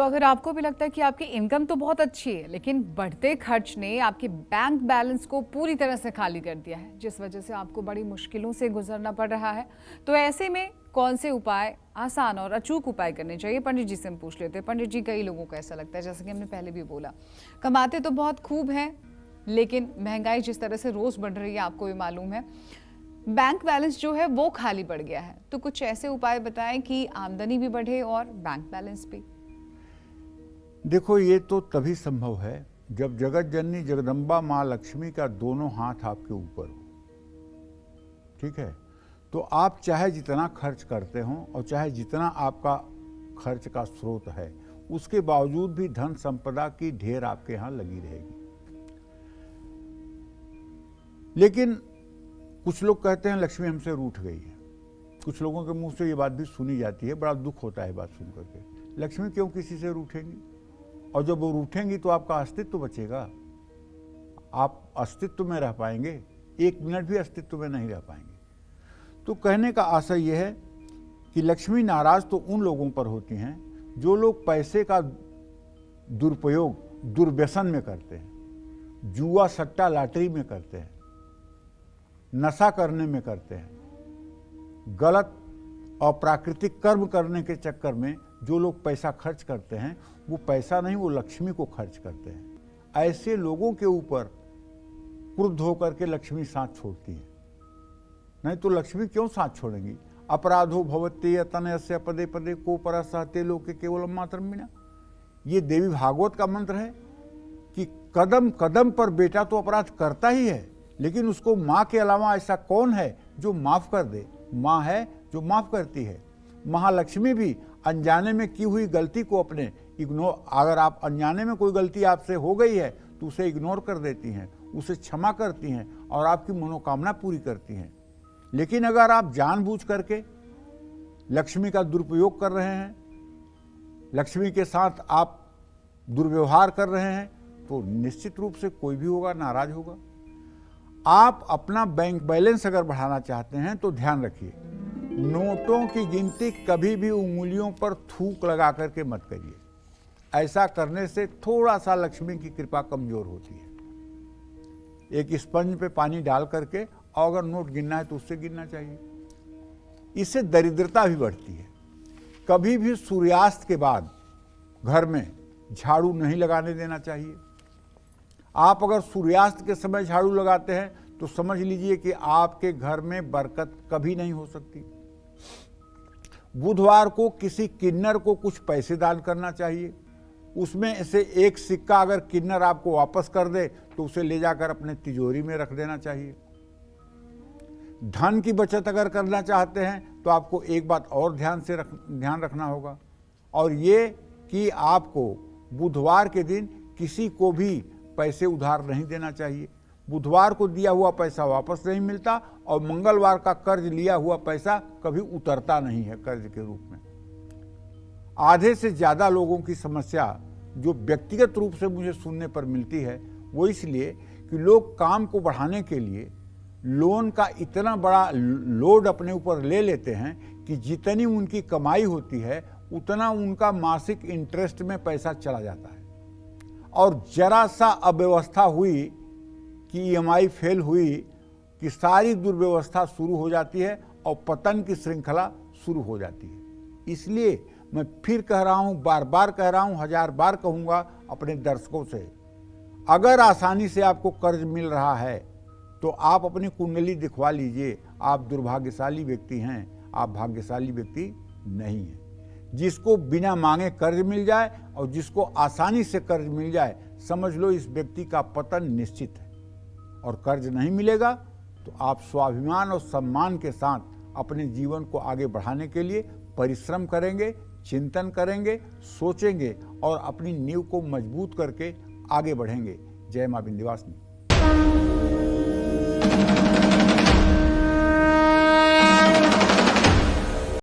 तो अगर आपको भी लगता है कि आपकी इनकम तो बहुत अच्छी है, लेकिन बढ़ते खर्च ने आपके बैंक बैलेंस को पूरी तरह से खाली कर दिया है, जिस वजह से आपको बड़ी मुश्किलों से गुजरना पड़ रहा है, तो ऐसे में कौन से उपाय, आसान और अचूक उपाय करने चाहिए? पंडित जी से हम पूछ लेते हैं। पंडित जी, कई लोगों को ऐसा लगता है, जैसे कि हमने पहले भी बोला, कमाते तो बहुत खूब हैं, लेकिन महंगाई जिस तरह से रोज बढ़ रही है आपको भी मालूम है, बैंक बैलेंस जो है वो खाली पड़ गया है। तो कुछ ऐसे उपाय बताएं कि आमदनी भी बढ़े और बैंक बैलेंस भी। देखो, ये तो तभी संभव है जब जगत जननी जगदम्बा माँ लक्ष्मी का दोनों हाथ आपके ऊपर हो। ठीक है, तो आप चाहे जितना खर्च करते हो और चाहे जितना आपका खर्च का स्रोत है, उसके बावजूद भी धन संपदा की ढेर आपके यहाँ लगी रहेगी। लेकिन कुछ लोग कहते हैं लक्ष्मी हमसे रूठ गई है। कुछ लोगों के मुंह से ये बात भी सुनी जाती है, बड़ा दुख होता है बात सुन करके। लक्ष्मी क्यों किसी से रूठेंगी? और जब वो रूठेंगी तो आपका अस्तित्व बचेगा, आप अस्तित्व में रह पाएंगे, एक मिनट भी अस्तित्व में नहीं रह पाएंगे। तो कहने का आशय यह है कि लक्ष्मी नाराज तो उन लोगों पर होती हैं जो लोग पैसे का दुरुपयोग दुर्व्यसन में करते हैं, जुआ सट्टा लॉटरी में करते हैं, नशा करने में करते हैं, गलत अप्राकृतिक कर्म करने के चक्कर में जो लोग पैसा खर्च करते हैं, वो पैसा नहीं, वो लक्ष्मी को खर्च करते हैं। ऐसे लोगों के ऊपर क्रुद्ध होकर के लक्ष्मी साथ छोड़ती है। नहीं तो लक्ष्मी क्यों साथ छोड़ेंगी? अपराधो भवत्ते यतनयस्य पदे पदे को परसहते लोके केवलम मातरम बिना। ये देवी भागवत का मंत्र है कि कदम कदम पर बेटा तो अपराध करता ही है, लेकिन उसको माँ के अलावा ऐसा कौन है जो माफ कर दे? माँ है जो माफ करती है। महालक्ष्मी भी अनजाने में की हुई गलती को अपने इग्नोर, अगर आप अनजाने में कोई गलती आपसे हो गई है तो उसे इग्नोर कर देती हैं, उसे क्षमा करती हैं और आपकी मनोकामना पूरी करती हैं। लेकिन अगर आप जानबूझ करके लक्ष्मी का दुरुपयोग कर रहे हैं, लक्ष्मी के साथ आप दुर्व्यवहार कर रहे हैं, तो निश्चित रूप से कोई भी होगा नाराज होगा। आप अपना बैंक बैलेंस अगर बढ़ाना चाहते हैं तो ध्यान रखिए, नोटों की गिनती कभी भी उंगलियों पर थूक लगा करके मत करिए। ऐसा करने से थोड़ा सा लक्ष्मी की कृपा कमजोर होती है। एक स्पंज पे पानी डाल करके और अगर नोट गिनना है तो उससे गिनना चाहिए। इससे दरिद्रता भी बढ़ती है। कभी भी सूर्यास्त के बाद घर में झाड़ू नहीं लगाने देना चाहिए। आप अगर सूर्यास्त के समय झाड़ू लगाते हैं तो समझ लीजिए कि आपके घर में बरकत कभी नहीं हो सकती। बुधवार को किसी किन्नर को कुछ पैसे दान करना चाहिए। उसमें से एक सिक्का अगर किन्नर आपको वापस कर दे तो उसे ले जाकर अपने तिजोरी में रख देना चाहिए। धन की बचत अगर करना चाहते हैं तो आपको एक बात और ध्यान रखना होगा, और ये कि आपको बुधवार के दिन किसी को भी पैसे उधार नहीं देना चाहिए। बुधवार को दिया हुआ पैसा वापस नहीं मिलता और मंगलवार का कर्ज लिया हुआ पैसा कभी उतरता नहीं है कर्ज के रूप में। आधे से ज्यादा लोगों की समस्या जो व्यक्तिगत रूप से मुझे सुनने पर मिलती है, वो इसलिए कि लोग काम को बढ़ाने के लिए लोन का इतना बड़ा लोड अपने ऊपर ले लेते हैं कि जितनी उनकी कमाई होती है उतना उनका मासिक इंटरेस्ट में पैसा चला जाता है। और जरा सा अव्यवस्था हुई कि ईएमआई फेल हुई कि सारी दुर्व्यवस्था शुरू हो जाती है और पतन की श्रृंखला शुरू हो जाती है। इसलिए मैं फिर कह रहा हूं, बार बार कह रहा हूं, 1000 बार कहूंगा अपने दर्शकों से, अगर आसानी से आपको कर्ज मिल रहा है तो आप अपनी कुंडली दिखवा लीजिए। आप दुर्भाग्यशाली व्यक्ति हैं, आप भाग्यशाली व्यक्ति नहीं हैं। जिसको बिना मांगे कर्ज मिल जाए और जिसको आसानी से कर्ज मिल जाए, समझ लो इस व्यक्ति का पतन निश्चित है। और कर्ज नहीं मिलेगा तो आप स्वाभिमान और सम्मान के साथ अपने जीवन को आगे बढ़ाने के लिए परिश्रम करेंगे, चिंतन करेंगे, सोचेंगे और अपनी नींव को मजबूत करके आगे बढ़ेंगे। जय मां विंध्यवासिनी।